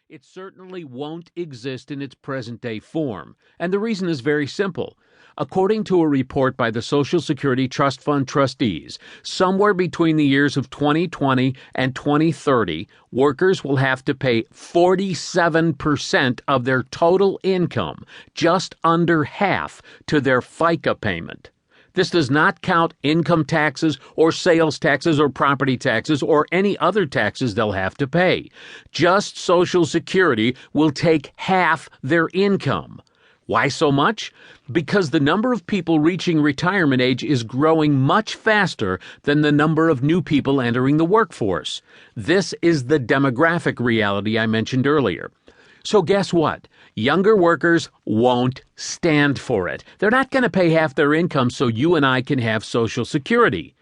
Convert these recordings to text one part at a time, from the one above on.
It certainly won't exist in its present-day form, and the reason is very simple. According to a report by the Social Security Trust Fund trustees, somewhere between the years of 2020 and 2030, workers will have to pay 47% of their total income, just under half, to their FICA payment. This does not count income taxes or sales taxes or property taxes or any other taxes they'll have to pay. Just Social Security will take half their income. Why so much? Because the number of people reaching retirement age is growing much faster than the number of new people entering the workforce. This is the demographic reality I mentioned earlier. So guess what? Younger workers won't stand for it. They're not going to pay half their income so you and I can have Social Security.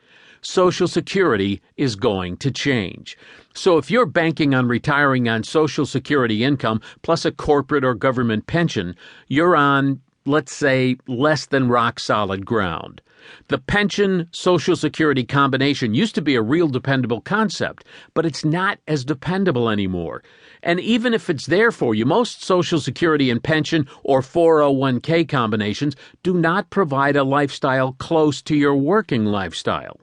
Social Security is going to change. So if you're banking on retiring on Social Security income plus a corporate or government pension, you're on, let's say, less than rock-solid ground. The pension Social Security combination used to be a real dependable concept, but it's not as dependable anymore. And even if it's there for you, most Social Security and pension or 401k combinations do not provide a lifestyle close to your working lifestyle.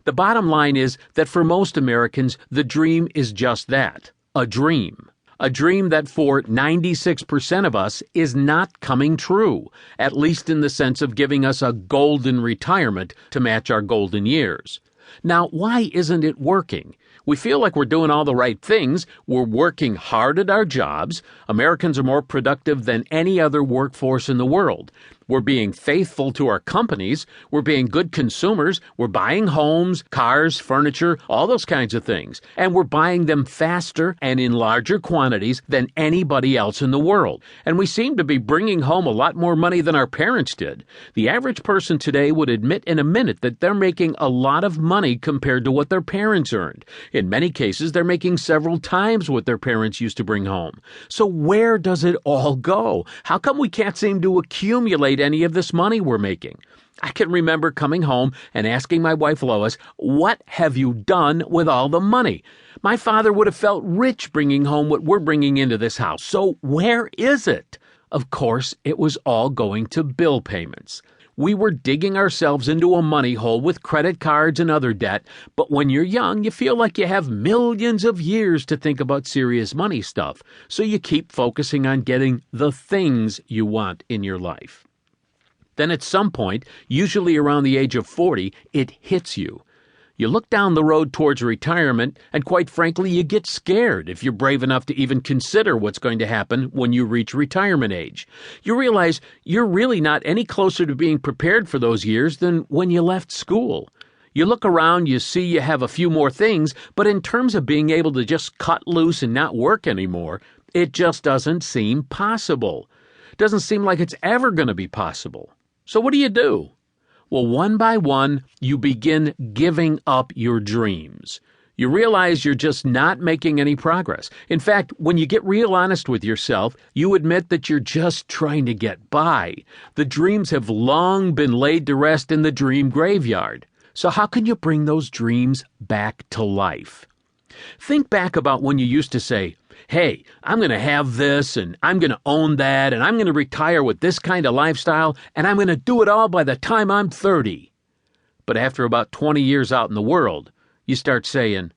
The bottom line is that for most Americans, the dream is just that, a dream. A dream that for 96% of us is not coming true, at least in the sense of giving us a golden retirement to match our golden years. Now, why isn't it working? We feel like we're doing all the right things. We're working hard at our jobs. Americans are more productive than any other workforce in the world. We're being faithful to our companies. We're being good consumers. We're buying homes, cars, furniture, all those kinds of things. And we're buying them faster and in larger quantities than anybody else in the world. And we seem to be bringing home a lot more money than our parents did. The average person today would admit in a minute that they're making a lot of money compared to what their parents earned. In many cases, they're making several times what their parents used to bring home. So where does it all go? How come we can't seem to accumulate any of this money we're making? I can remember coming home and asking my wife Lois, "What have you done with all the money?" My father would have felt rich bringing home what we're bringing into this house. So where is it? Of course, it was all going to bill payments. We were digging ourselves into a money hole with credit cards and other debt, but when you're young, you feel like you have millions of years to think about serious money stuff, so you keep focusing on getting the things you want in your life. Then at some point, usually around the age of 40, it hits you. You look down the road towards retirement, and quite frankly, you get scared if you're brave enough to even consider what's going to happen when you reach retirement age. You realize you're really not any closer to being prepared for those years than when you left school. You look around, you see you have a few more things, but in terms of being able to just cut loose and not work anymore, it just doesn't seem possible. It doesn't seem like it's ever going to be possible. So what do? Well, one by one, you begin giving up your dreams. You realize you're just not making any progress. In fact, when you get real honest with yourself, you admit that you're just trying to get by. The dreams have long been laid to rest in the dream graveyard. So how can you bring those dreams back to life? Think back about when you used to say, "Hey, I'm going to have this, and I'm going to own that, and I'm going to retire with this kind of lifestyle, and I'm going to do it all by the time I'm 30. But after about 20 years out in the world, you start saying,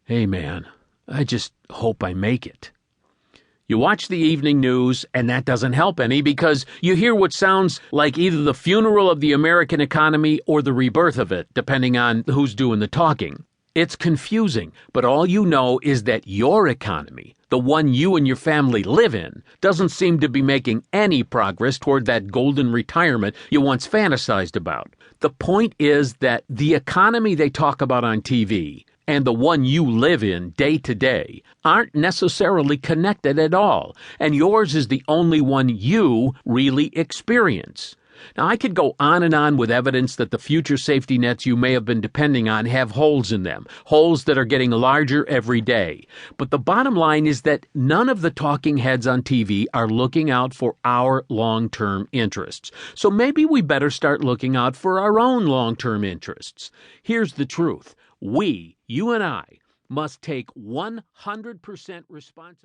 "Hey man, I just hope I make it." You watch the evening news, and that doesn't help any because you hear what sounds like either the funeral of the American economy or the rebirth of it, depending on who's doing the talking. It's confusing, but all you know is that your economy, the one you and your family live in, doesn't seem to be making any progress toward that golden retirement you once fantasized about. The point is that the economy they talk about on TV and the one you live in day to day aren't necessarily connected at all, and yours is the only one you really experience. Now, I could go on and on with evidence that the future safety nets you may have been depending on have holes in them, holes that are getting larger every day. But the bottom line is that none of the talking heads on TV are looking out for our long-term interests. So maybe we better start looking out for our own long-term interests. Here's the truth. We, you and I, must take 100% responsibility.